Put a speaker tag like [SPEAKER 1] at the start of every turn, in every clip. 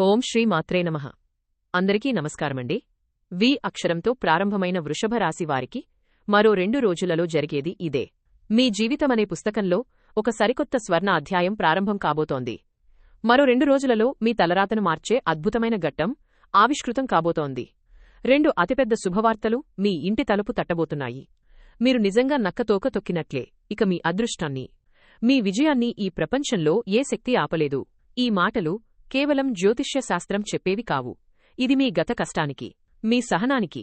[SPEAKER 1] ఓం శ్రీ మాత్రే నమః. అందరికీ నమస్కారమండి. వి అక్షరంతో ప్రారంభమైన వృషభ రాశి వారికి మరో 2 రోజులలో జరిగేది ఇదే. మీ జీవితమనే పుస్తకంలో ఒక సరికొత్త స్వర్ణ అధ్యాయం ప్రారంభం కాబోతోంది. మరో 2 రోజులలో మీ తలరాతను మార్చే అద్భుతమైన ఘట్టం ఆవిష్కృతం కాబోతోంది. 2 అతిపెద్ద శుభవార్తలు మీ ఇంటి తలుపు తట్టబోతున్నాయి. మీరు నిజంగా నక్కతోక తొక్కినట్లే. ఇక మీ అదృష్టాన్ని, మీ విజయాన్ని ఈ ప్రపంచంలో ఏ శక్తి ఆపలేదు. ఈ మాటలు కేవలం జ్యోతిష్య శాస్త్రం చెప్పేవి కావు. ఇది మీ గత కష్టానికి, మీ సహనానికి,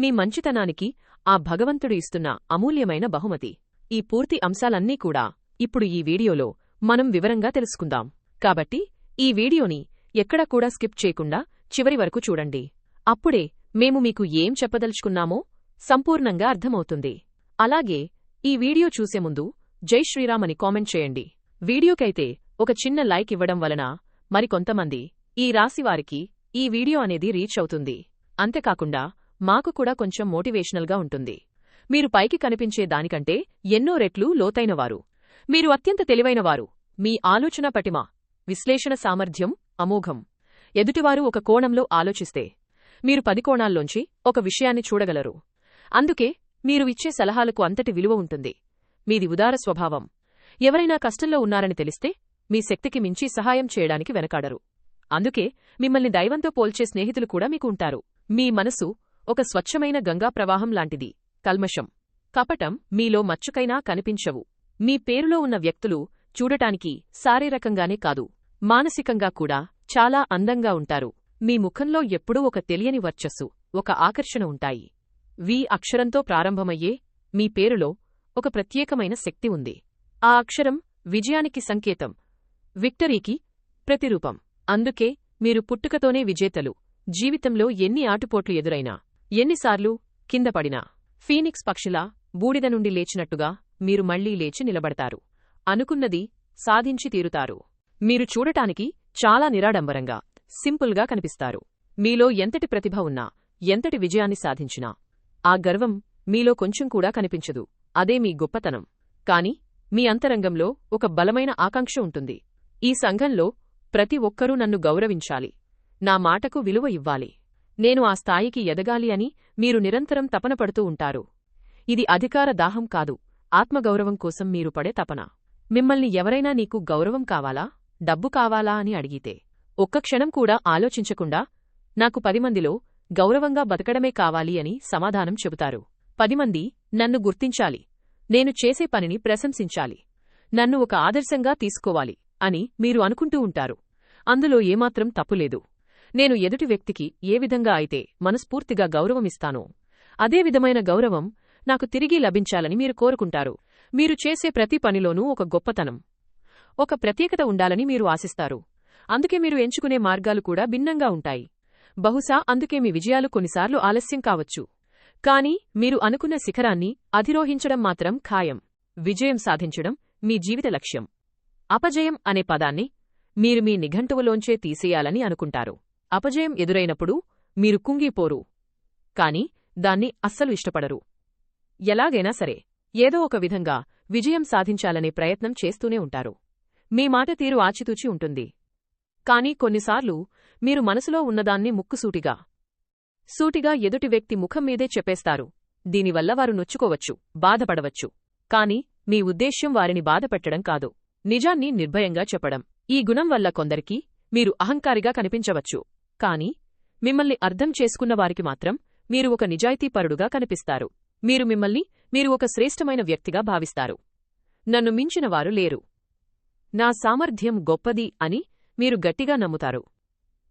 [SPEAKER 1] మీ మంచితనానికి ఆ భగవంతుడు ఇస్తున్న అమూల్యమైన బహుమతి. ఈ పూర్తి అంశాలన్నీ కూడా ఇప్పుడు ఈ వీడియోలో మనం వివరంగా తెలుసుకుందాం. కాబట్టి ఈ వీడియోని ఎక్కడా కూడా స్కిప్ చేయకుండా చివరి వరకు చూడండి. అప్పుడే మేము మీకు ఏం చెప్పదలుచుకున్నామో సంపూర్ణంగా అర్థమవుతుంది. అలాగే ఈ వీడియో చూసే ముందు జై శ్రీరామ్ అని కామెంట్ చేయండి. వీడియోకైతే ఒక చిన్న లైక్ ఇవ్వడం వలన మరికొంతమంది ఈ రాశివారికి ఈ వీడియో అనేది రీచ్ అవుతుంది. అంతేకాకుండా మాకు కూడా కొంచెం మోటివేషనల్గా ఉంటుంది. మీరు పైకి కనిపించే దానికంటే ఎన్నో రెట్లు లోతైనవారు. మీరు అత్యంత తెలివైనవారు. మీ ఆలోచన పటిమ, విశ్లేషణ సామర్థ్యం అమోఘం. ఎదుటివారు ఒక కోణంలో ఆలోచిస్తే మీరు 10 కోణాల్లోంచి ఒక విషయాన్ని చూడగలరు. అందుకే మీరు ఇచ్చే సలహాలకు అంతటి విలువ ఉంటుంది. మీది ఉదార స్వభావం. ఎవరైనా కష్టంలో ఉన్నారని తెలిస్తే మీ శక్తికి మించి సహాయం చేయడానికి వెనకాడరు. అందుకే మిమ్మల్ని దైవంతో పోల్చే స్నేహితులు కూడా మీకు ఉంటారు. మీ మనసు ఒక స్వచ్ఛమైన గంగా ప్రవాహం లాంటిది. కల్మషం, కపటం మీలో మచ్చుకైనా కనిపించవు. మీ పేరులో ఉన్న వ్యక్తులు చూడటానికి శారీరకంగానే కాదు, మానసికంగా కూడా చాలా అందంగా ఉంటారు. మీ ముఖంలో ఎప్పుడూ ఒక తెలియని వర్చస్సు, ఒక ఆకర్షణ ఉంటాయి. వి అక్షరంతో ప్రారంభమయ్యే మీ పేరులో ఒక ప్రత్యేకమైన శక్తి ఉంది. ఆ అక్షరం విజయానికి సంకేతం, విక్టరీకి ప్రతిరూపం. అందుకే మీరు పుట్టుకతోనే విజేతలు. జీవితంలో ఎన్ని ఆటుపోట్లు ఎదురైనా, ఎన్నిసార్లు కిందపడినా ఫీనిక్స్ పక్షిలా బూడిద నుండి లేచినట్టుగా మీరు మళ్లీ లేచి నిలబడతారు. అనుకున్నది సాధించి తీరుతారు. మీరు చూడటానికి చాలా నిరాడంబరంగా, సింపుల్గా కనిపిస్తారు. మీలో ఎంతటి ప్రతిభ ఉన్నా, ఎంతటి విజయాన్ని సాధించినా ఆ గర్వం మీలో కొంచెం కూడా కనిపించదు. అదే మీ గొప్పతనం. కాని మీ అంతరంగంలో ఒక బలమైన ఆకాంక్ష ఉంటుంది. ఈ సంఘంలో ప్రతి ఒక్కరూ నన్ను గౌరవించాలి, నా మాటకు విలువ ఇవ్వాలి, నేను ఆ స్థాయికి ఎదగాలి అని మీరు నిరంతరం తపన పడుతూ ఉంటారు. ఇది అధికార దాహం కాదు, ఆత్మగౌరవం కోసం మీరు పడే తపన. మిమ్మల్ని ఎవరైనా నీకు గౌరవం కావాలా, డబ్బు కావాలా అని అడిగితే ఒక్క క్షణం కూడా ఆలోచించకుండా నాకు 10 మందిలో గౌరవంగా బతకడమే కావాలి అని సమాధానం చెబుతారు. 10 మంది నన్ను గుర్తించాలి, నేను చేసే పనిని ప్రశంసించాలి, నన్ను ఒక ఆదర్శంగా తీసుకోవాలి అని మీరు అనుకుంటూ ఉంటారు. అందులో ఏమాత్రం తప్పులేదు. నేను ఎదుటి వ్యక్తికి ఏ విధంగా అయితే మనస్ఫూర్తిగా గౌరవమిస్తానో అదే విధమైన గౌరవం నాకు తిరిగి లభించాలని మీరు కోరుకుంటారు. మీరు చేసే ప్రతి పనిలోనూ ఒక గొప్పతనం, ఒక ప్రత్యేకత ఉండాలని మీరు ఆశిస్తారు. అందుకే మీరు ఎంచుకునే మార్గాలు కూడా భిన్నంగా ఉంటాయి. బహుశా అందుకే మీ విజయాలు కొన్నిసార్లు ఆలస్యం కావచ్చు. కానీ మీరు అనుకున్న శిఖరాన్ని అధిరోహించడం మాత్రం ఖాయం. విజయం సాధించడం మీ జీవిత లక్ష్యం. అపజయం అనే పదాన్ని మీరు మీ నిఘంటువులోంచే తీసేయాలని అనుకుంటారు. అపజయం ఎదురైనప్పుడు మీరు కుంగిపోరు, కాని దాన్ని అస్సలు ఇష్టపడరు. ఎలాగైనా సరే ఏదో ఒక విధంగా విజయం సాధించాలనే ప్రయత్నం చేస్తూనే ఉంటారు. మీ మాట తీరు ఆచితూచి ఉంటుంది. కాని కొన్నిసార్లు మీరు మనసులో ఉన్నదాన్ని సూటిగా ఎదుటి వ్యక్తి ముఖం మీదే చెప్పేస్తారు. దీనివల్ల వారు నొచ్చుకోవచ్చు, బాధపడవచ్చు. కాని మీ ఉద్దేశ్యం వారిని బాధపెట్టడం కాదు, నిజాన్ని నిర్భయంగా చెప్పడం. ఈ గుణం వల్ల కొందరికి మీరు అహంకారిగా కనిపించవచ్చు. కాని మిమ్మల్ని అర్థం చేసుకున్నవారికి మాత్రం మీరు ఒక నిజాయితీపరుడుగా కనిపిస్తారు. మీరు ఒక శ్రేష్టమైన వ్యక్తిగా భావిస్తారు. నన్ను మించినవారు లేరు, నా సామర్థ్యం గొప్పది అని మీరు గట్టిగా నమ్ముతారు.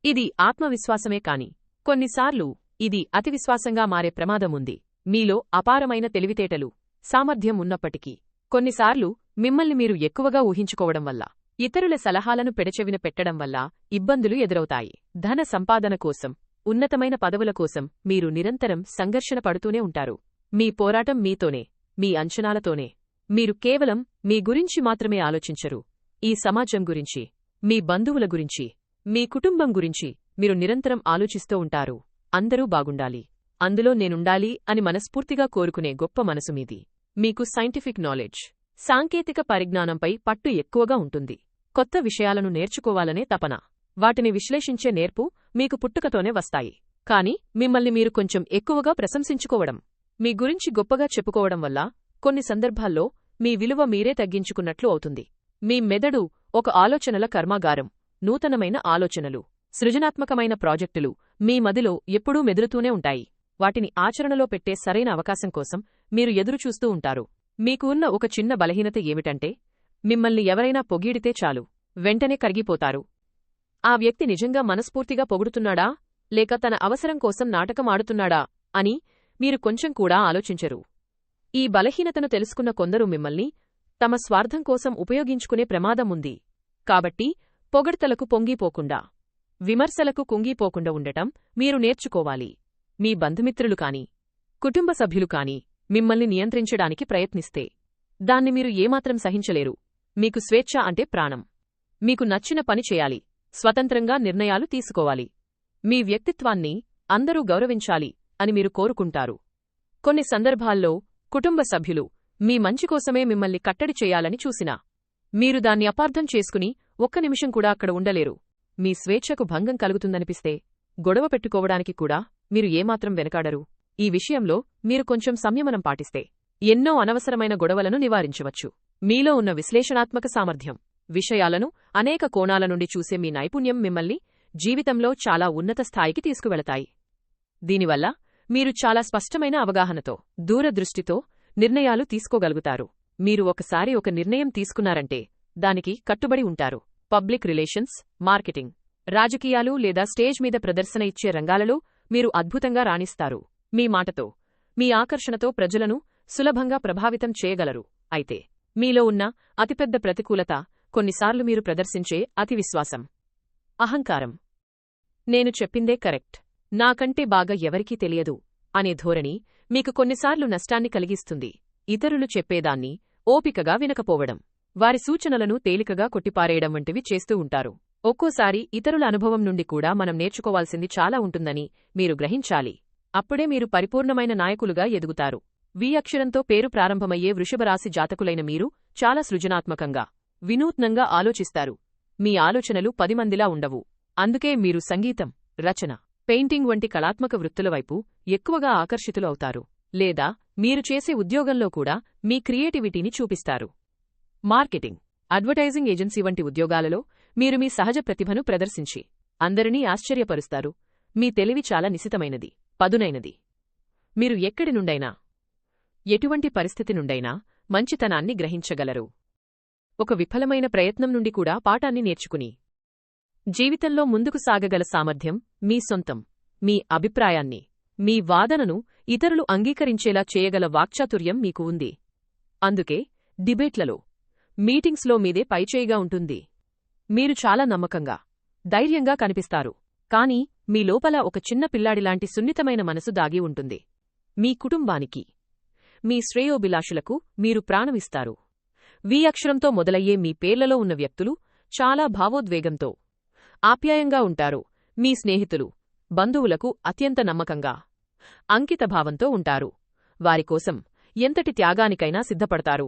[SPEAKER 1] ఇది ఆత్మవిశ్వాసమే కాని కొన్నిసార్లు ఇది అతివిశ్వాసంగా మారే ప్రమాదముంది. మీలో అపారమైన తెలివితేటలు, సామర్థ్యం ఉన్నప్పటికీ కొన్నిసార్లు మిమ్మల్ని మీరు ఎక్కువగా ఊహించుకోవడం వల్ల, ఇతరుల సలహాలను పెడచెవిన పెట్టడం వల్ల ఇబ్బందులు ఎదురవుతాయి. ధన సంపాదన కోసం, ఉన్నతమైన పదవుల కోసం మీరు నిరంతరం సంఘర్షణ పడుతూనే ఉంటారు. మీ పోరాటం మీతోనే, మీ అంచనాలతోనే. మీరు కేవలం మీ గురించి మాత్రమే ఆలోచించరు. ఈ సమాజం గురించి, మీ బంధువుల గురించి, మీ కుటుంబం గురించి మీరు నిరంతరం ఆలోచిస్తూ ఉంటారు. అందరూ బాగుండాలి, అందులో నేనుండాలి అని మనస్ఫూర్తిగా కోరుకునే గొప్ప మనసు మీది. మీకు సైంటిఫిక్ నాలెడ్జ్, సాంకేతిక పరిజ్ఞానంపై పట్టు ఎక్కువగా ఉంటుంది. కొత్త విషయాలను నేర్చుకోవాలనే తపన. వాటిని విశ్లేషించే నేర్పు మీకు పుట్టుకతోనే వస్తాయి. కాని మిమ్మల్ని మీరు కొంచెం ఎక్కువగా ప్రశంసించుకోవడం, మీ గురించి గొప్పగా చెప్పుకోవడం వల్ల కొన్ని సందర్భాల్లో మీ విలువ మీరే తగ్గించుకున్నట్లు అవుతుంది. మీ మెదడు ఒక ఆలోచనల కర్మాగారం. నూతనమైన ఆలోచనలు, సృజనాత్మకమైన ప్రాజెక్టులు మీ మదిలో ఎప్పుడూ మెదులుతూనే ఉంటాయి. వాటిని ఆచరణలో పెట్టే సరైన అవకాశం కోసం మీరు ఎదురుచూస్తూ ఉంటారు. మీకు ఉన్న ఒక చిన్న బలహీనత ఏమిటంటే, మిమ్మల్ని ఎవరైనా పొగిడితే చాలు, వెంటనే కరిగిపోతారు. ఆ వ్యక్తి నిజంగా మనస్ఫూర్తిగా పొగుడుతున్నాడా లేక తన అవసరం కోసం నాటకం ఆడుతున్నాడా అని మీరు కొంచెం కూడా ఆలోచించరు. ఈ బలహీనతను తెలుసుకున్న కొందరు మిమ్మల్ని తమ స్వార్థం కోసం ఉపయోగించుకునే ప్రమాదం ఉంది. కాబట్టి పొగడ్తలకు పొంగిపోకుండా, విమర్శలకు కుంగిపోకుండా ఉండటం మీరు నేర్చుకోవాలి. మీ బంధుమిత్రులు కాని, కుటుంబ సభ్యులు కాని మిమ్మల్ని నియంత్రించడానికి ప్రయత్నిస్తే దాన్ని మీరు ఏమాత్రం సహించలేరు. మీకు స్వేచ్ఛ అంటే ప్రాణం. మీకు నచ్చిన పని చేయాలి, స్వతంత్రంగా నిర్ణయాలు తీసుకోవాలి. మీ వ్యక్తిత్వాన్ని అందరూ గౌరవించాలి అని మీరు కోరుకుంటారు. కొన్ని సందర్భాల్లో కుటుంబ సభ్యులు మీ మంచికోసమే మిమ్మల్ని కట్టడి చేయాలని చూసినా మీరు దాన్ని అపార్థం చేసుకుని ఒక్క నిమిషం కూడా అక్కడ ఉండలేరు. మీ స్వేచ్ఛకు భంగం కలుగుతుందనిపిస్తే గొడవ పెట్టుకోవడానికి కూడా మీరు ఏమాత్రం వెనకాడరు. ఈ విషయంలో మీరు కొంచెం సంయమనం పాటిస్తే ఎన్నో అనవసరమైన గొడవలను నివారించవచ్చు. మీలో ఉన్న విశ్లేషణాత్మక సామర్థ్యం, విషయాలను అనేక కోణాల నుండి చూసే మీ నైపుణ్యం మిమ్మల్ని జీవితంలో చాలా ఉన్నత స్థాయికి తీసుకువెళతాయి. దీనివల్ల మీరు చాలా స్పష్టమైన అవగాహనతో, దూరదృష్టితో నిర్ణయాలు తీసుకోగలుగుతారు. మీరు ఒకసారి ఒక నిర్ణయం తీసుకున్నారంటే దానికి కట్టుబడి ఉంటారు. పబ్లిక్ రిలేషన్స్, మార్కెటింగ్, రాజకీయాలు లేదా స్టేజ్ మీద ప్రదర్శన ఇచ్చే రంగాలలో మీరు అద్భుతంగా రాణిస్తారు. మీ మాటతో, మీ ఆకర్షణతో ప్రజలను సులభంగా ప్రభావితం చేయగలరు. అయితే మీలో ఉన్న అతిపెద్ద ప్రతికూలత కొన్నిసార్లు మీరు ప్రదర్శించే అతివిశ్వాసం, అహంకారం. నేను చెప్పిందే కరెక్ట్, నాకంటే బాగా ఎవరికీ తెలియదు అనే ధోరణి మీకు కొన్నిసార్లు నష్టాన్ని కలిగిస్తుంది. ఇతరులు చెప్పేదాన్ని ఓపికగా వినకపోవడం, వారి సూచనలను తేలికగా కొట్టిపారేయడం వంటివి చేస్తూ ఉంటారు. ఒక్కోసారి ఇతరుల అనుభవం నుండి కూడా మనం నేర్చుకోవాల్సింది చాలా ఉంటుందని మీరు గ్రహించాలి. అప్పుడే మీరు పరిపూర్ణమైన నాయకులుగా ఎదుగుతారు. వి అక్షరంతో పేరు ప్రారంభమయ్యే వృషభరాశి జాతకులైన మీరు చాలా సృజనాత్మకంగా, వినూత్నంగా ఆలోచిస్తారు. మీ ఆలోచనలు 10 మందిలా ఉండవు. అందుకే మీరు సంగీతం, రచన, పెయింటింగ్ వంటి కళాత్మక వృత్తుల వైపు ఎక్కువగా ఆకర్షితులు అవుతారు. లేదా మీరు చేసే ఉద్యోగంలో కూడా మీ క్రియేటివిటీని చూపిస్తారు. మార్కెటింగ్, అడ్వర్టైజింగ్ ఏజెన్సీ వంటి ఉద్యోగాలలో మీరు మీ సహజ ప్రతిభను ప్రదర్శించి అందరినీ ఆశ్చర్యపరుస్తారు. మీ తెలివి చాలా నిశితమైనది, పదునైనది. మీరు ఎక్కడి నుండైనా, ఎటువంటి పరిస్థితి నుండైనా మంచితనాన్ని గ్రహించగలరు. ఒక విఫలమైన ప్రయత్నం నుండి కూడా పాఠాన్ని నేర్చుకుని జీవితంలో ముందుకు సాగగల సామర్థ్యం మీ సొంతం. మీ అభిప్రాయాన్ని, మీ వాదనను ఇతరులు అంగీకరించేలా చేయగల వాక్చాతుర్యం మీకు ఉంది. అందుకే డిబేట్లలో, మీటింగ్స్లో మీదే పైచేయిగా ఉంటుంది. మీరు చాలా నమ్మకంగా, ధైర్యంగా కనిపిస్తారు. కాని మీ లోపల ఒక చిన్న పిల్లాడిలాంటి సున్నితమైన మనసు దాగి ఉంటుంది. మీ కుటుంబానికి, మీ శ్రేయోభిలాషులకు మీరు ప్రాణమిస్తారు. వి అక్షరంతో మొదలయ్యే మీ పేర్లలో ఉన్న వ్యక్తులు చాలా భావోద్వేగంతో, ఆప్యాయంగా ఉంటారు. మీ స్నేహితులు, బంధువులకు అత్యంత నమ్మకంగా, అంకితభావంతో ఉంటారు. వారికోసం ఎంతటి త్యాగానికైనా సిద్ధపడతారు.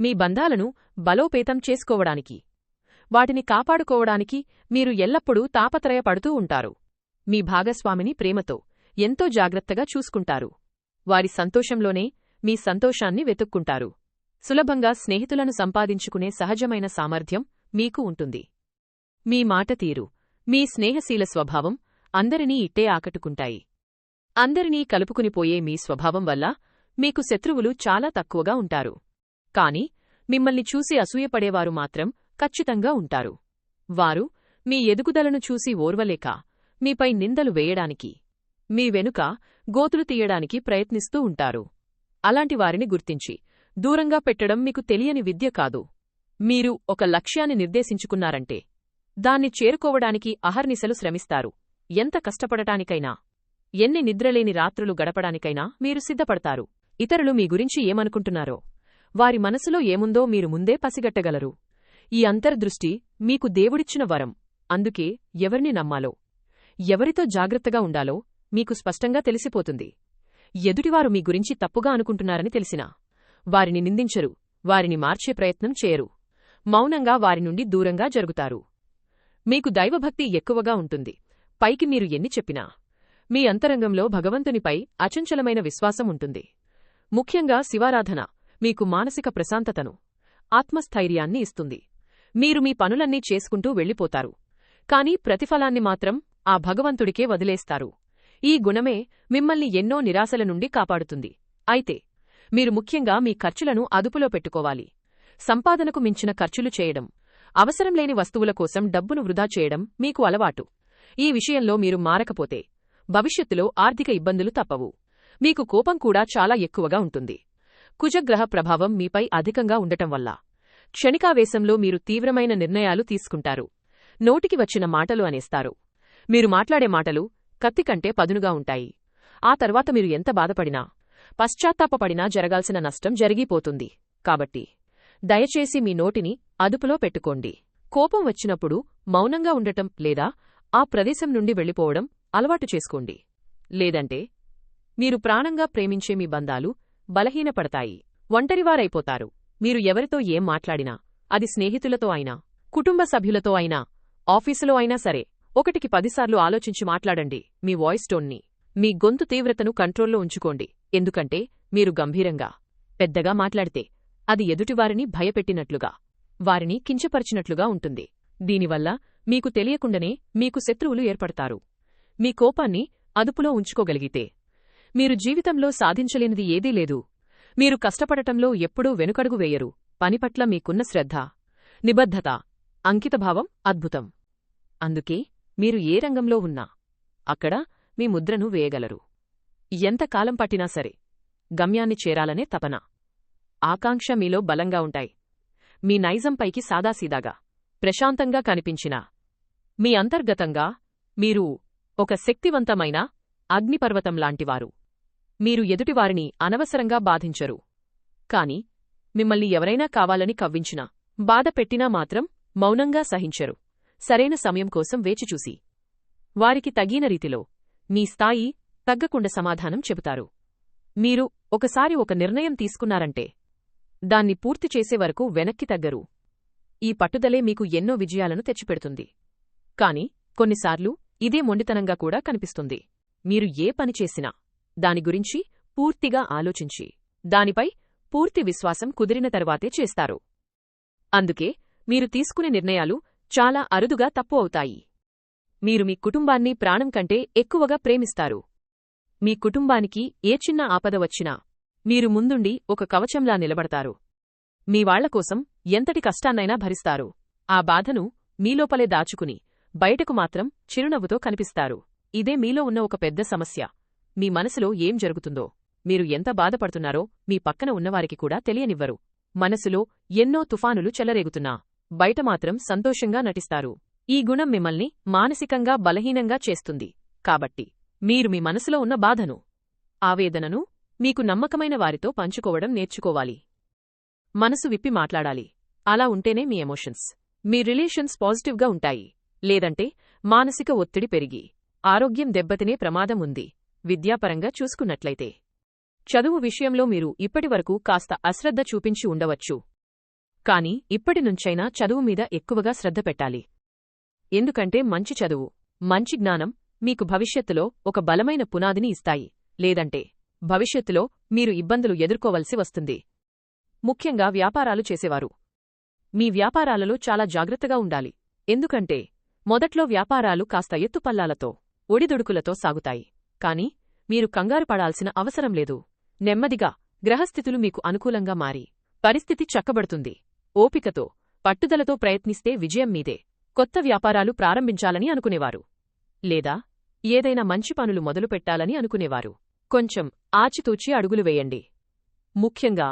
[SPEAKER 1] మీ బంధాలను బలోపేతం చేసుకోవడానికి, వాటిని కాపాడుకోవడానికి మీరు ఎల్లప్పుడూ తాపత్రయపడుతూ ఉంటారు. మీ భాగస్వామిని ప్రేమతో, ఎంతో జాగ్రత్తగా చూసుకుంటారు. వారి సంతోషంలోనే మీ సంతోషాన్ని వెతుక్కుంటారు. సులభంగా స్నేహితులను సంపాదించుకునే సహజమైన సామర్థ్యం మీకు ఉంటుంది. మీ మాట తీరు, మీ స్నేహశీల స్వభావం అందరినీ ఇట్టే ఆకట్టుకుంటాయి. అందరినీ కలుపుకునిపోయే మీ స్వభావం వల్ల మీకు శత్రువులు చాలా తక్కువగా ఉంటారు. కాని మిమ్మల్ని చూసి అసూయపడేవారు మాత్రం ఖచ్చితంగా ఉంటారు. వారు మీ ఎదుగుదలను చూసి ఓర్వలేక మీపై నిందలు వేయడానికి, మీ వెనుక గోతులు తీయడానికి ప్రయత్నిస్తూ ఉంటారు. అలాంటి వారిని గుర్తించి దూరంగా పెట్టడం మీకు తెలియని విద్య కాదు. మీరు ఒక లక్ష్యాన్ని నిర్దేశించుకున్నారంటే దాన్ని చేరుకోవడానికి అహర్నిశలు శ్రమిస్తారు. ఎంత కష్టపడటానికైనా, ఎన్ని నిద్రలేని రాత్రులు గడపడానికైనా మీరు సిద్ధపడతారు. ఇతరులు మీ గురించి ఏమనుకుంటున్నారో, వారి మనసులో ఏముందో మీరు ముందే పసిగట్టగలరు. ఈ అంతర్దృష్టి మీకు దేవుడిచ్చిన వరం. అందుకే ఎవరిని నమ్మాలో, ఎవరితో జాగ్రత్తగా ఉండాలో మీకు స్పష్టంగా తెలిసిపోతుంది. ఎదుటివారు మీ గురించి తప్పుగా అనుకుంటున్నారని తెలిసినా వారిని నిందించరు, వారిని మార్చే ప్రయత్నం చేయరు. మౌనంగా వారి నుండి దూరంగా జరుగుతారు. మీకు దైవభక్తి ఎక్కువగా ఉంటుంది. పైకి మీరు ఎన్ని చెప్పినా మీ అంతరంగంలో భగవంతునిపై అచంచలమైన విశ్వాసం ఉంటుంది. ముఖ్యంగా శివారాధన మీకు మానసిక ప్రశాంతతను, ఆత్మస్థైర్యాన్ని ఇస్తుంది. మీరు మీ పనులన్నీ చేసుకుంటూ వెళ్ళిపోతారు. కాని ప్రతిఫలాన్ని మాత్రం ఆ భగవంతుడికే వదిలేస్తారు. ఈ గుణమే మిమ్మల్ని ఎన్నో నిరాశల నుండి కాపాడుతుంది. అయితే మీరు ముఖ్యంగా మీ ఖర్చులను అదుపులో పెట్టుకోవాలి. సంపాదనకు మించిన ఖర్చులు చేయడం, అవసరంలేని వస్తువుల కోసం డబ్బును వృధా చేయడం మీకు అలవాటు. ఈ విషయంలో మీరు మారకపోతే భవిష్యత్తులో ఆర్థిక ఇబ్బందులు తప్పవు. మీకు కోపం కూడా చాలా ఎక్కువగా ఉంటుంది. కుజగ్రహ ప్రభావం మీపై అధికంగా ఉండటం వల్ల క్షణికావేశంలో మీరు తీవ్రమైన నిర్ణయాలు తీసుకుంటారు. నోటికి వచ్చిన మాటలు అనేస్తారు. మీరు మాట్లాడే మాటలు కత్తి కంటే పదునుగా ఉంటాయి. ఆ తర్వాత మీరు ఎంత బాధపడినా, పశ్చాత్తాపపడినా జరగాల్సిన నష్టం జరిగిపోతుంది. కాబట్టి దయచేసి మీ నోటిని అదుపులో పెట్టుకోండి. కోపం వచ్చినప్పుడు మౌనంగా ఉండటం లేదా ఆ ప్రదేశం నుండి వెళ్ళిపోవడం అలవాటు చేసుకోండి. లేదంటే మీరు ప్రాణంగా ప్రేమించే మీ బంధాలు బలహీనపడతాయి. ఒంటరివారైపోతారు. మీరు ఎవరితో ఏం మాట్లాడినా, అది స్నేహితులతో అయినా, కుటుంబ సభ్యులతో అయినా, ఆఫీసులో అయినా సరే, 1కి 10 సార్లు ఆలోచించి మాట్లాడండి. మీ వాయిస్ టోన్ని, మీ గొంతు తీవ్రతను కంట్రోల్లో ఉంచుకోండి. ఎందుకంటే మీరు గంభీరంగా, పెద్దగా మాట్లాడితే అది ఎదుటివారిని భయపెట్టినట్లుగా, వారిని కించపరిచినట్లుగా ఉంటుంది. దీనివల్ల మీకు తెలియకుండానే మీకు శత్రువులు ఏర్పడతారు. మీ కోపాన్ని అదుపులో ఉంచుకోగలిగితే మీరు జీవితంలో సాధించలేనిది ఏదీ లేదు. మీరు కష్టపడటంలో ఎప్పుడూ వెనుకడుగు వేయరు. పనిపట్ల మీకున్న శ్రద్ధ, నిబద్ధత, అంకితభావం అద్భుతం. అందుకే మీరు ఏ రంగంలో ఉన్నా అక్కడ మీ ముద్రను వేయగలరు. ఎంతకాలం పట్టినా సరే గమ్యాన్ని చేరాలనే తపన, ఆకాంక్ష మీలో బలంగా ఉంటాయి. మీ నైజంపైకి సాదాసీదాగా, ప్రశాంతంగా కనిపించినా మీ అంతర్గతంగా మీరు ఒక శక్తివంతమైన అగ్నిపర్వతంలాంటివారు. మీరు ఎదుటివారిని అనవసరంగా బాధించరు. కాని మిమ్మల్ని ఎవరైనా కావాలని కవ్వించినా, బాధ పెట్టినా మాత్రం మౌనంగా సహించరు. సరైన సమయం కోసం వేచిచూసి వారికి తగిన రీతిలో మీ స్థాయి తగ్గకుండా సమాధానం చెబుతారు. మీరు ఒకసారి ఒక నిర్ణయం తీసుకున్నారంటే దాన్ని పూర్తి చేసే వరకు వెనక్కి తగ్గరు. ఈ పట్టుదలే మీకు ఎన్నో విజయాలను తెచ్చిపెడుతుంది. కాని కొన్నిసార్లు ఇదే మొండితనంగా కూడా కనిపిస్తుంది. మీరు ఏ పని చేసినా దాని గురించి పూర్తిగా ఆలోచించి, దానిపై పూర్తి విశ్వాసం కుదిరిన తర్వాతే చేస్తారు. అందుకే మీరు తీసుకునే నిర్ణయాలు చాలా అరుదుగా తప్పు అవుతాయి. మీరు మీ కుటుంబాన్ని ప్రాణం కంటే ఎక్కువగా ప్రేమిస్తారు. మీ కుటుంబానికి ఏ చిన్న ఆపద వచ్చినా మీరు ముందుండి ఒక కవచంలా నిలబడతారు. మీ వాళ్లకోసం ఎంతటి కష్టాన్నైనా భరిస్తారు. ఆ బాధను మీలోపలే దాచుకుని బయటకు మాత్రం చిరునవ్వుతో కనిపిస్తారు. ఇదే మీలో ఉన్న ఒక పెద్ద సమస్య. మీ మనసులో ఏం జరుగుతుందో, మీరు ఎంత బాధపడుతున్నారో మీ పక్కన ఉన్నవారికి కూడా తెలియనివ్వరు. మనసులో ఎన్నో తుఫానులు చెలరేగుతున్నా బయట మాత్రం సంతోషంగా నటిస్తారు. ఈ గుణం మిమ్మల్ని మానసికంగా బలహీనంగా చేస్తుంది. కాబట్టి మీరు మీ మనసులో ఉన్న బాధను, ఆవేదనను మీకు నమ్మకమైన వారితో పంచుకోవడం నేర్చుకోవాలి. మనసు విప్పి మాట్లాడాలి. అలా ఉంటేనే మీ ఎమోషన్స్, మీ రిలేషన్స్ పాజిటివ్గా ఉంటాయి. లేదంటే మానసిక ఒత్తిడి పెరిగి ఆరోగ్యం దెబ్బతినే ప్రమాదం ఉంది. విద్యాపరంగా చూసుకున్నట్లయితే చదువు విషయంలో మీరు ఇప్పటివరకు కాస్త అశ్రద్ధ చూపించి ఉండవచ్చు. కాని ఇప్పటినుంచైనా చదువు మీద ఎక్కువగా శ్రద్ధ పెట్టాలి. ఎందుకంటే మంచి చదువు, మంచి జ్ఞానం మీకు భవిష్యత్తులో ఒక బలమైన పునాదిని ఇస్తాయి. లేదంటే భవిష్యత్తులో మీరు ఇబ్బందులు ఎదుర్కోవలసి వస్తుంది. ముఖ్యంగా వ్యాపారాలు చేసేవారు మీ వ్యాపారాలలో చాలా జాగ్రత్తగా ఉండాలి. ఎందుకంటే మొదట్లో వ్యాపారాలు కాస్త ఎత్తుపల్లాలతో, ఒడిదుడుకులతో సాగుతాయి. కాని మీరు కంగారు పడాల్సిన అవసరం లేదు. నెమ్మదిగా గ్రహస్థితులు మీకు అనుకూలంగా మారి పరిస్థితి చక్కబడుతుంది. ఓపికతో, పట్టుదలతో ప్రయత్నిస్తే విజయం మీదే. కొత్త వ్యాపారాలు ప్రారంభించాలని అనుకునేవారు, లేదా ఏదైనా మంచి పనులు మొదలుపెట్టాలని అనుకునేవారు కొంచెం ఆచితూచి అడుగులు వేయండి. ముఖ్యంగా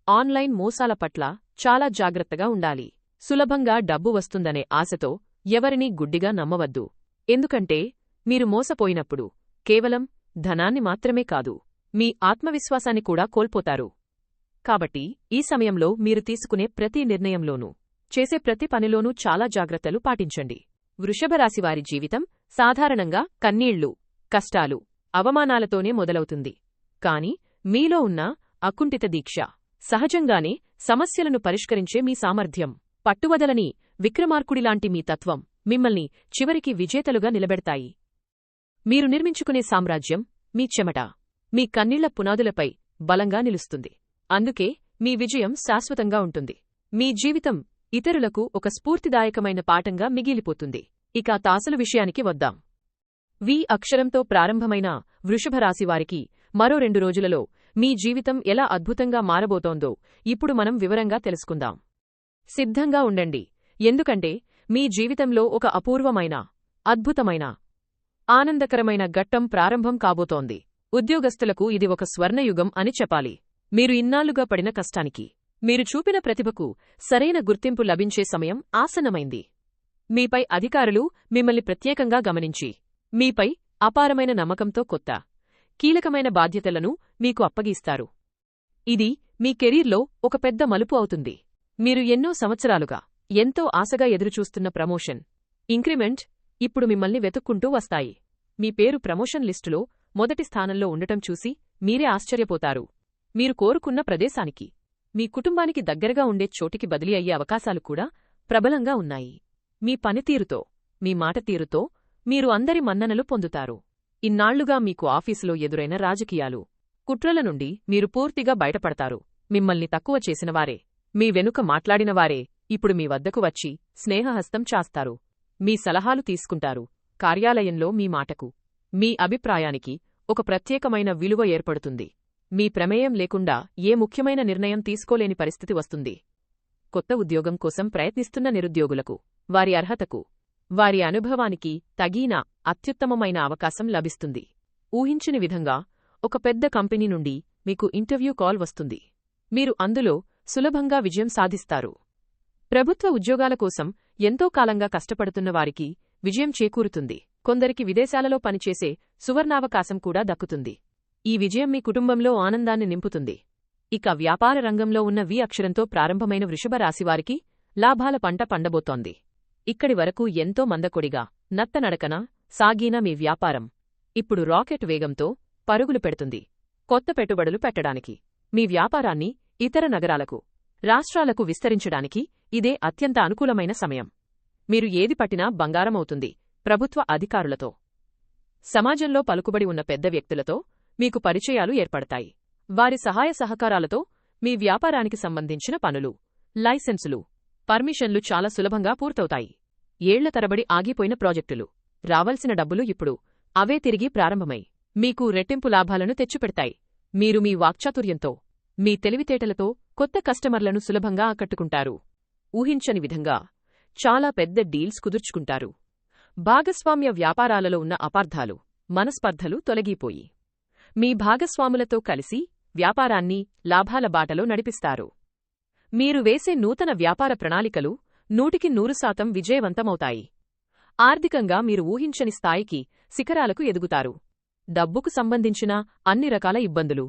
[SPEAKER 1] ఆన్లైన్ మోసాల పట్ల చాలా జాగ్రత్తగా ఉండాలి. సులభంగా డబ్బు వస్తుందనే ఆశతో ఎవరినీ గుడ్డిగా నమ్మవద్దు. ఎందుకంటే మీరు మోసపోయినప్పుడు కేవలం ధనాన్ని మాత్రమే కాదు, మీ ఆత్మవిశ్వాసాన్ని కూడా కోల్పోతారు. కాబట్టి ఈ సమయంలో మీరు తీసుకునే ప్రతి నిర్ణయంలోనూ, చేసే ప్రతి పనిలోనూ చాలా జాగ్రత్తలు పాటించండి. వృషభరాశివారి జీవితం సాధారణంగా కన్నీళ్లు, కష్టాలు, అవమానాలతోనే మొదలవుతుంది. కాని మీలో ఉన్న అకుంఠిత దీక్ష, సహజంగానే సమస్యలను పరిష్కరించే మీ సామర్థ్యం, పట్టువదలని విక్రమార్కుడిలాంటి మీ తత్వం మిమ్మల్ని చివరికి విజేతలుగా నిలబెడతాయి. మీరు నిర్మించుకునే సామ్రాజ్యం మీ చెమట, మీ కన్నీళ్ల పునాదులపై బలంగా నిలుస్తుంది. అందుకే మీ విజయం శాశ్వతంగా ఉంటుంది. మీ జీవితం ఇతరులకు ఒక స్ఫూర్తిదాయకమైన పాఠంగా మిగిలిపోతుంది. ఇక తాసలు విషయానికి వద్దాం. వి అక్షరంతో ప్రారంభమైన వృషభరాశివారికి మరో 2 రోజులలో మీ జీవితం ఎలా అద్భుతంగా మారబోతోందో ఇప్పుడు మనం వివరంగా తెలుసుకుందాం. సిద్ధంగా ఉండండి, ఎందుకంటే మీ జీవితంలో ఒక అపూర్వమైన, అద్భుతమైన, ఆనందకరమైన ఘట్టం ప్రారంభం కాబోతోంది. ఉద్యోగస్తులకు ఇది ఒక స్వర్ణయుగం అని చెప్పాలి. మీరు ఇన్నాళ్లుగా పడిన కష్టానికి, మీరు చూపిన ప్రతిభకు సరైన గుర్తింపు లభించే సమయం ఆసన్నమైంది. మీపై అధికారులు మిమ్మల్ని ప్రత్యేకంగా గమనించి, మీపై అపారమైన నమ్మకంతో కొత్త, కీలకమైన బాధ్యతలను మీకు అప్పగిస్తారు. ఇది మీ కెరీర్లో ఒక పెద్ద మలుపు అవుతుంది. మీరు ఎన్నో సంవత్సరాలుగా ఎంతో ఆశగా ఎదురుచూస్తున్న ప్రమోషన్, ఇంక్రిమెంట్ ఇప్పుడు మిమ్మల్ని వెతుక్కుంటూ వస్తాయి. మీ పేరు ప్రమోషన్ లిస్టులో మొదటి స్థానంలో ఉండటం చూసి మీరే ఆశ్చర్యపోతారు. మీరు కోరుకున్న ప్రదేశానికి, మీ కుటుంబానికి దగ్గరగా ఉండే చోటికి బదిలీ అయ్యే అవకాశాలు కూడా ప్రబలంగా ఉన్నాయి. మీ పనితీరుతో, మీ మాటతీరుతో మీరు అందరి మన్ననలు పొందుతారు. ఇన్నాళ్లుగా మీకు ఆఫీసులో ఎదురైన రాజకీయాలు, కుట్రల నుండి మీరు పూర్తిగా బయటపడతారు. మిమ్మల్ని తక్కువ చేసినవారే, మీ వెనుక మాట్లాడినవారే ఇప్పుడు మీ వద్దకు వచ్చి స్నేహహస్తం చాస్తారు. మీ సలహాలు తీసుకుంటారు. కార్యాలయంలో మీ మాటకు, మీ అభిప్రాయానికి ఒక ప్రత్యేకమైన విలువ ఏర్పడుతుంది. మీ ప్రమేయం లేకుండా ఏ ముఖ్యమైన నిర్ణయం తీసుకోలేని పరిస్థితి వస్తుంది. కొత్త ఉద్యోగం కోసం ప్రయత్నిస్తున్న నిరుద్యోగులకు వారి అర్హతకు, వారి అనుభవానికి తగిన అత్యుత్తమమైన అవకాశం లభిస్తుంది. ఊహించని విధంగా ఒక పెద్ద కంపెనీ నుండి మీకు ఇంటర్వ్యూ కాల్ వస్తుంది. మీరు అందులో సులభంగా విజయం సాధిస్తారు. ప్రభుత్వ ఉద్యోగాల కోసం ఎంతో కాలంగా కష్టపడుతున్న వారికి విజయం చేకూరుతుంది. కొందరికి విదేశాలలో పనిచేసే సువర్ణావకాశం కూడా దక్కుతుంది. ఈ విజయం మీ కుటుంబంలో ఆనందాన్ని నింపుతుంది. ఇక వ్యాపార రంగంలో ఉన్న వి అక్షరంతో ప్రారంభమైన వృషభ రాశివారికి లాభాల పంట పండబోతోంది. ఇక్కడి వరకు ఎంతో మందకొడిగా, నత్తనడకన సాగిన మీ వ్యాపారం ఇప్పుడు రాకెట్ వేగంతో పరుగులు పెడుతుంది. కొత్త పెట్టుబడులు పెట్టడానికి, మీ వ్యాపారాన్ని ఇతర నగరాలకు, రాష్ట్రాలకు విస్తరించడానికి ఇదే అత్యంత అనుకూలమైన సమయం. మీరు ఏది పట్టినా బంగారమవుతుంది. ప్రభుత్వ అధికారులతో, సమాజంలో పలుకుబడి ఉన్న పెద్ద వ్యక్తులతో మీకు పరిచయాలు ఏర్పడతాయి. వారి సహాయ సహకారాలతో మీ వ్యాపారానికి సంబంధించిన పనులు, లైసెన్సులు, పర్మిషన్లు చాలా సులభంగా పూర్తవుతాయి. ఏళ్ల తరబడి ఆగిపోయిన ప్రాజెక్టులు, రావాల్సిన డబ్బులు ఇప్పుడు అవే తిరిగి ప్రారంభమై మీకు రెట్టింపు లాభాలను తెచ్చిపెడతాయి. మీరు మీ వాక్చాతుర్యంతో, మీ తెలివితేటలతో కొత్త కస్టమర్లను సులభంగా ఆకట్టుకుంటారు. ఊహించని విధంగా చాలా పెద్ద డీల్స్ కుదుర్చుకుంటారు. భాగస్వామ్య వ్యాపారాలలో ఉన్న అపార్థాలు, మనస్పర్ధలు తొలగిపోయి మీ భాగస్వాములతో కలిసి వ్యాపారాన్ని లాభాల బాటలో నడిపిస్తారు. మీరు వేసే నూతన వ్యాపార ప్రణాళికలు 100% విజయవంతమవుతాయి. ఆర్థికంగా మీరు ఊహించని స్థాయికి, శిఖరాలకు ఎదుగుతారు. డబ్బుకు సంబంధించిన అన్ని రకాల ఇబ్బందులు,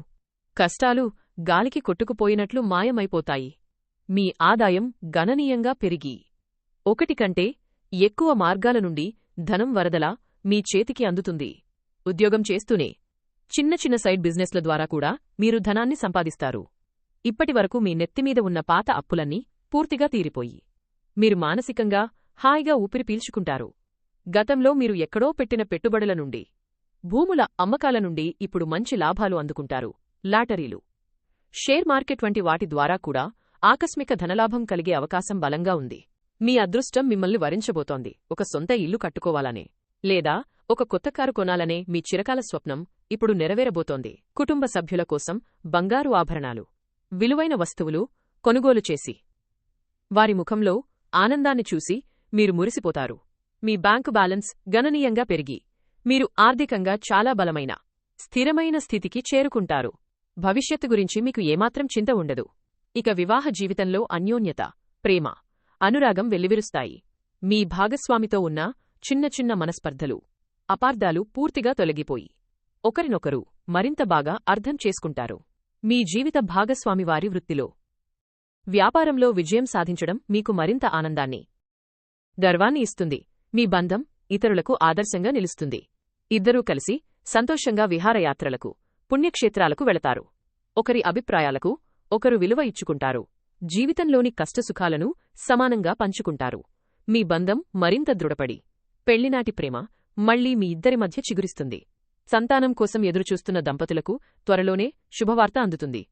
[SPEAKER 1] కష్టాలు గాలికి కొట్టుకుపోయినట్లు మాయమైపోతాయి. మీ ఆదాయం గణనీయంగా పెరిగి, ఒకటి కంటే ఎక్కువ మార్గాల నుండి ధనం వరదలా మీ చేతికి అందుతుంది. ఉద్యోగం చేస్తూనే చిన్న చిన్న సైడ్ బిజినెస్ల ద్వారా కూడా మీరు ధనాన్ని సంపాదిస్తారు. ఇప్పటివరకు మీ నెత్తిమీద ఉన్న పాత అప్పులన్నీ పూర్తిగా తీరిపోయి, మీరు మానసికంగా హాయిగా ఊపిరి పీల్చుకుంటారు. గతంలో మీరు ఎక్కడో పెట్టిన పెట్టుబడుల నుండి, భూముల అమ్మకాల నుండి ఇప్పుడు మంచి లాభాలు అందుకుంటారు. లాటరీలు, షేర్ మార్కెట్ వంటి వాటి ద్వారా కూడా ఆకస్మిక ధనలాభం కలిగే అవకాశం బలంగా ఉంది. మీ అదృష్టం మిమ్మల్ని వరించబోతోంది. ఒక సొంత ఇల్లు కట్టుకోవాలనే, లేదా ఒక కొత్త కారు కొనాలనే మీ చిరకాల స్వప్నం ఇప్పుడు నెరవేరబోతోంది. కుటుంబ సభ్యుల కోసం బంగారు ఆభరణాలు, విలువైన వస్తువులు కొనుగోలు చేసి వారి ముఖంలో ఆనందాన్ని చూసి మీరు మురిసిపోతారు. మీ బ్యాంకు బ్యాలెన్స్ గణనీయంగా పెరిగి మీరు ఆర్థికంగా చాలా బలమైన, స్థిరమైన స్థితికి చేరుకుంటారు. భవిష్యత్తు గురించి మీకు ఏమాత్రం చింత ఉండదు. ఇక వివాహ జీవితంలో అన్యోన్యత, ప్రేమ, అనురాగం వెల్లివిరుస్తాయి. మీ భాగస్వామితో ఉన్న చిన్న చిన్న మనస్పర్ధలు, అపార్థాలు పూర్తిగా తొలగిపోయి ఒకరినొకరు మరింత బాగా అర్థం చేసుకుంటారు. మీ జీవిత భాగస్వామివారి వృత్తిలో, వ్యాపారంలో విజయం సాధించడం మీకు మరింత ఆనందాన్ని, గర్వాన్ని ఇస్తుంది. మీ బంధం ఇతరులకు ఆదర్శంగా నిలుస్తుంది. ఇద్దరూ కలిసి సంతోషంగా విహారయాత్రలకు, పుణ్యక్షేత్రాలకు వెళతారు. ఒకరి అభిప్రాయాలకు ఒకరు విలువ ఇచ్చుకుంటారు. జీవితంలోని కష్టసుఖాలను సమానంగా పంచుకుంటారు. మీ బంధం మరింత దృఢపడి పెళ్లినాటి ప్రేమ మళ్లీ మీ ఇద్దరి మధ్య చిగురిస్తుంది. సంతానం కోసం ఎదురుచూస్తున్న దంపతులకు త్వరలోనే శుభవార్త అందుతుంది.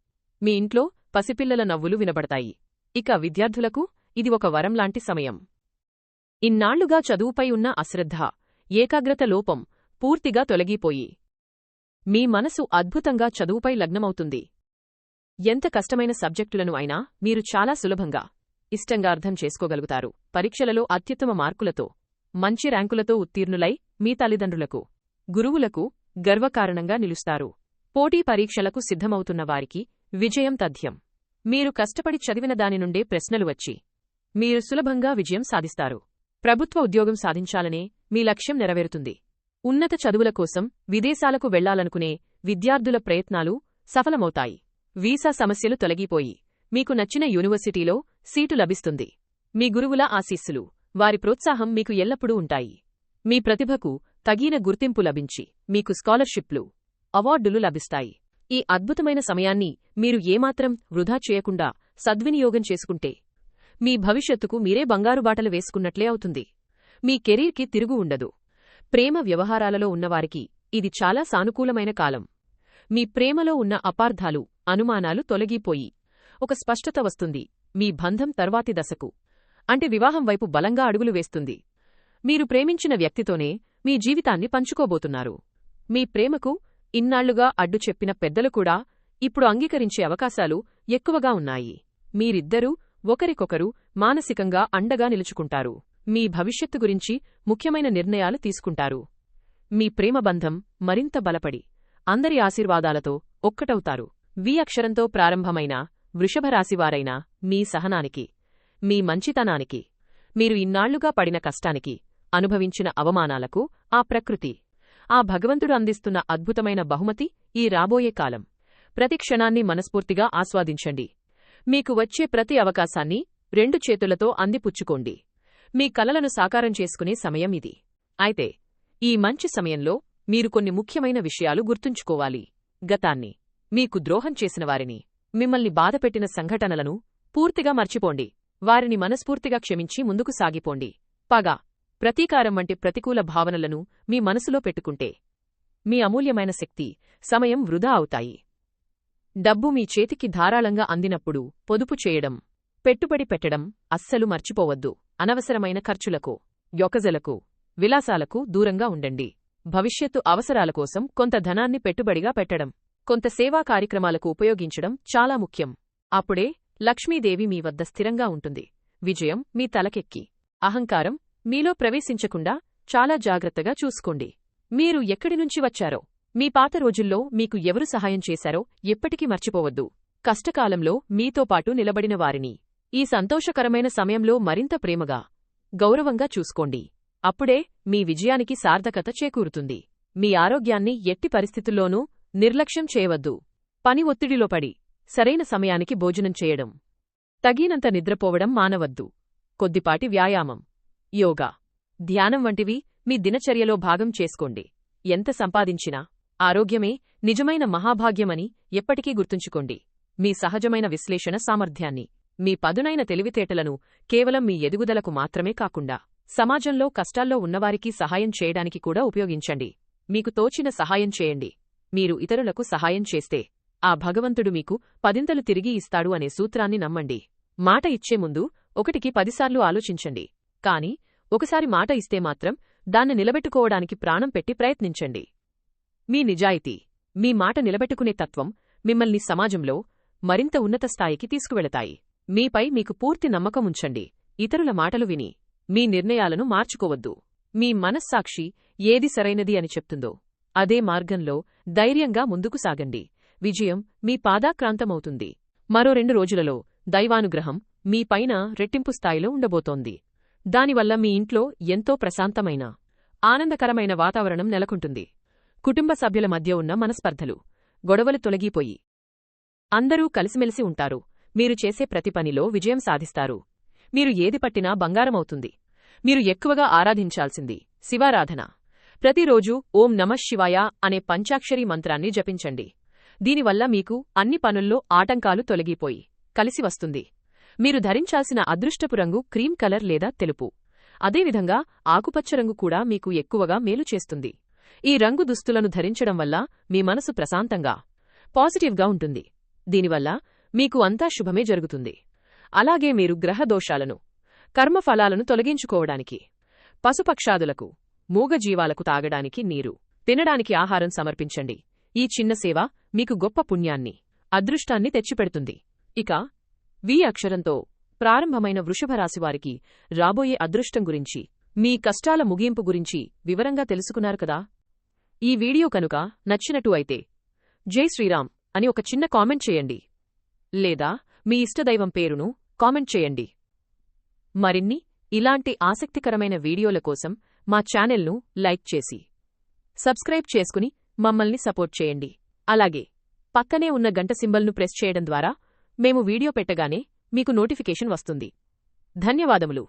[SPEAKER 1] మీ ఇంట్లో పసిపిల్లల నవ్వులు వినబడతాయి. ఇక విద్యార్థులకు ఇది ఒక వరంలాంటి సమయం. ఇన్నాళ్లుగా చదువుపై ఉన్న అశ్రద్ధ, ఏకాగ్రత లోపం పూర్తిగా తొలగిపోయి మీ మనసు అద్భుతంగా చదువుపై లగ్నమవుతుంది. ఎంత కష్టమైన సబ్జెక్టులను అయినా మీరు చాలా సులభంగా, ఇష్టంగా అర్థం చేసుకోగలుగుతారు. పరీక్షలలో అత్యుత్తమ మార్కులతో, మంచి ర్యాంకులతో ఉత్తీర్ణులై మీ తల్లిదండ్రులకు, గురువులకు గర్వకారణంగా నిలుస్తారు. పోటీ పరీక్షలకు సిద్ధమవుతున్న వారికి విజయం తథ్యం. మీరు కష్టపడి చదివిన దాని నుండే ప్రశ్నలు వచ్చి మీరు సులభంగా విజయం సాధిస్తారు. ప్రభుత్వ ఉద్యోగం సాధించాలనే మీ లక్ష్యం నెరవేరుతుంది. ఉన్నత చదువుల కోసం విదేశాలకు వెళ్లాలనుకునే విద్యార్థుల ప్రయత్నాలు సఫలమవుతాయి. వీసా సమస్యలు తొలగిపోయి మీకు నచ్చిన యూనివర్సిటీలో సీటు లభిస్తుంది. మీ గురువుల ఆశీస్సులు, వారి ప్రోత్సాహం మీకు ఎల్లప్పుడూ ఉంటాయి. మీ ప్రతిభకు తగిన గుర్తింపు లభించి మీకు స్కాలర్షిప్లు, అవార్డులు లభిస్తాయి. ఈ అద్భుతమైన సమయాన్ని మీరు ఏమాత్రం వృధా చేయకుండా సద్వినియోగం చేసుకుంటే మీ భవిష్యత్తుకు మీరే బంగారు బాటలు వేసుకున్నట్లే అవుతుంది. మీ కెరీర్కి తిరుగు ఉండదు. ప్రేమ వ్యవహారాలలో ఉన్నవారికి ఇది చాలా సానుకూలమైన కాలం. మీ ప్రేమలో ఉన్న అపార్థాలు, అనుమానాలు తొలగిపోయి ఒక స్పష్టత వస్తుంది. మీ బంధం తర్వాతి దశకు, అంటే వివాహం వైపు బలంగా అడుగులు వేస్తుంది. మీరు ప్రేమించిన వ్యక్తితోనే మీ జీవితాన్ని పంచుకోబోతున్నారు. మీ ప్రేమకు ఇన్నాళ్లుగా అడ్డు చెప్పిన పెద్దలు కూడా ఇప్పుడు అంగీకరించే అవకాశాలు ఎక్కువగా ఉన్నాయి. మీరిద్దరూ ఒకరికొకరు మానసికంగా అండగా నిలుచుకుంటారు. మీ భవిష్యత్తు గురించి ముఖ్యమైన నిర్ణయాలు తీసుకుంటారు. మీ ప్రేమబంధం మరింత బలపడి అందరి ఆశీర్వాదాలతో ఒక్కటవుతారు. వి అక్షరంతో ప్రారంభమైన వృషభరాశివారైన మీ సహనానికి, మీ మంచితనానికి, మీరు ఇన్నాళ్లుగా పడిన కష్టానికి, అనుభవించిన అవమానాలకు ఆ ప్రకృతి, ఆ భగవంతుడు అందిస్తున్న అద్భుతమైన బహుమతి ఈ రాబోయే కాలం. ప్రతి క్షణాన్ని మనస్ఫూర్తిగా ఆస్వాదించండి. మీకు వచ్చే ప్రతి అవకాశాన్ని రెండు చేతులతో అందిపుచ్చుకోండి. మీ కలలను సాకారం చేసుకునే సమయం ఇది. అయితే ఈ మంచి సమయంలో మీరు కొన్ని ముఖ్యమైన విషయాలు గుర్తుంచుకోవాలి. గతాన్ని, మీకు ద్రోహం చేసిన వారిని, మిమ్మల్ని బాధపెట్టిన సంఘటనలను పూర్తిగా మర్చిపోండి. వారిని మనస్ఫూర్తిగా క్షమించి ముందుకు సాగిపోండి. పగ, ప్రతీకారం వంటి ప్రతికూల భావనలను మీ మనసులో పెట్టుకుంటే మీ అమూల్యమైన శక్తి, సమయం వృధా అవుతాయి. డబ్బు మీ చేతికి ధారాళంగా అందినప్పుడు పొదుపు చేయడం, పెట్టుబడి పెట్టడం అస్సలు మర్చిపోవద్దు. అనవసరమైన ఖర్చులకు, యొకజలకు, విలాసాలకు దూరంగా ఉండండి. భవిష్యత్తు అవసరాల కోసం కొంత ధనాన్ని పెట్టుబడిగా పెట్టడం, కొంత సేవా కార్యక్రమాలకు ఉపయోగించడం చాలా ముఖ్యం. అప్పుడే లక్ష్మీదేవి మీ వద్ద స్థిరంగా ఉంటుంది. విజయం మీ తలకెక్కి, అహంకారం మీలో ప్రవేశించకుండా చాలా జాగ్రత్తగా చూసుకోండి. మీరు ఎక్కడినుంచి వచ్చారో, మీ పాత రోజుల్లో మీకు ఎవరు సహాయం చేశారో ఎప్పటికీ మర్చిపోవద్దు. కష్టకాలంలో మీతో పాటు నిలబడిన వారిని ఈ సంతోషకరమైన సమయంలో మరింత ప్రేమగా, గౌరవంగా చూసుకోండి. అప్పుడే మీ విజయానికి సార్థకత చేకూరుతుంది. మీ ఆరోగ్యాన్ని ఎట్టి పరిస్థితుల్లోనూ నిర్లక్ష్యం చేయవద్దు. పని ఒత్తిడిలో పడి సరైన సమయానికి భోజనం చేయడం, తగినంత నిద్రపోవడం మానవద్దు. కొద్దిపాటి వ్యాయామం, యోగా, ధ్యానం వంటివి మీ దినచర్యలో భాగం చేసుకోండి. ఎంత సంపాదించినా ఆరోగ్యమే నిజమైన మహాభాగ్యమని ఎప్పటికీ గుర్తుంచుకోండి. మీ సహజమైన విశ్లేషణ సామర్థ్యాన్ని, మీ పదునైన తెలివితేటలను కేవలం మీ ఎదుగుదలకు మాత్రమే కాకుండా సమాజంలో కష్టాల్లో ఉన్నవారికి సహాయం చేయడానికి కూడా ఉపయోగించండి. మీకు తోచిన సహాయం చేయండి. మీరు ఇతరులకు సహాయం చేస్తే ఆ భగవంతుడు మీకు పదింతలు తిరిగి ఇస్తాడు అనే సూత్రాన్ని నమ్మండి. మాట ఇచ్చే ముందు 1కి 10 సార్లు ఆలోచించండి. కాని ఒకసారి మాట ఇస్తే మాత్రం దాన్ని నిలబెట్టుకోవడానికి ప్రాణం పెట్టి ప్రయత్నించండి. మీ నిజాయితీ, మీ మాట నిలబెట్టుకునే తత్వం మిమ్మల్ని సమాజంలో మరింత ఉన్నత స్థాయికి తీసుకువెళతాయి. మీపై మీకు పూర్తి నమ్మకం ఉంచండి. ఇతరుల మాటలు విని మీ నిర్ణయాలను మార్చుకోవద్దు. మీ మనస్సాక్షి ఏది సరైనది అని చెప్తుందో అదే మార్గంలో ధైర్యంగా ముందుకు సాగండి. విజయం మీ పాదాక్రాంతమవుతుంది. మరో 2 రోజులలో దైవానుగ్రహం మీపైన రెట్టింపు స్థాయిలో ఉండబోతోంది. దానివల్ల మీ ఇంట్లో ఎంతో ప్రశాంతమైన, ఆనందకరమైన వాతావరణం నెలకొంటుంది. కుటుంబ సభ్యుల మధ్య ఉన్న మనస్పర్ధలు, గొడవలు తొలగిపోయి అందరూ కలిసిమెలిసి ఉంటారు. మీరు చేసే ప్రతి పనిలో విజయం సాధిస్తారు. మీరు ఏది పట్టినా బంగారమవుతుంది. మీరు ఎక్కువగా ఆరాధించాల్సింది శివారాధన. ప్రతిరోజూ ఓం నమః శివాయ అనే పంచాక్షరీ మంత్రాన్ని జపించండి. దీనివల్ల మీకు అన్ని పనుల్లో ఆటంకాలు తొలగిపోయి కలిసి వస్తుంది. మీరు ధరించాల్సిన అదృష్టపు రంగు క్రీమ్ కలర్ లేదా తెలుపు. అదేవిధంగా ఆకుపచ్చ రంగు కూడా మీకు ఎక్కువగా మేలు చేస్తుంది. ఈ రంగు దుస్తులను ధరించడం వల్ల మీ మనసు ప్రశాంతంగా, పాజిటివ్గా ఉంటుంది. దీనివల్ల మీకు అంతా శుభమే జరుగుతుంది. అలాగే మీరు గ్రహదోషాలను, కర్మఫలాలను తొలగించుకోవడానికి, పశుపక్షాదులకు, మూగజీవాలకు తాగడానికి నీరు, తినడానికి ఆహారం సమర్పించండి. ఈ చిన్న సేవ మీకు గొప్ప పుణ్యాన్ని, అదృష్టాన్ని తెచ్చిపెడుతుంది. ఇక వి అక్షరంతో ప్రారంభమైన వృషభరాశివారికి రాబోయే అదృష్టం గురించి, మీ కష్టాల ముగింపు గురించి వివరంగా తెలుసుకున్నారు కదా. ఈ వీడియో కనుక నచ్చినట్టు అయితే జై శ్రీరామ్ అని ఒక చిన్న కామెంట్ చేయండి, లేదా మీ ఇష్టదైవం పేరును కామెంట్ చేయండి. మరిన్ని ఇలాంటి ఆసక్తికరమైన వీడియోల కోసం మా ఛానల్ను లైక్ చేసి సబ్స్క్రైబ్ చేసుకుని మమ్మల్ని సపోర్ట్ చేయండి. అలాగే పక్కనే ఉన్న గంట సింబల్ను ప్రెస్ చేయడం ద్వారా మేము వీడియో పెట్టగానే మీకు నోటిఫికేషన్ వస్తుంది. ధన్యవాదములు.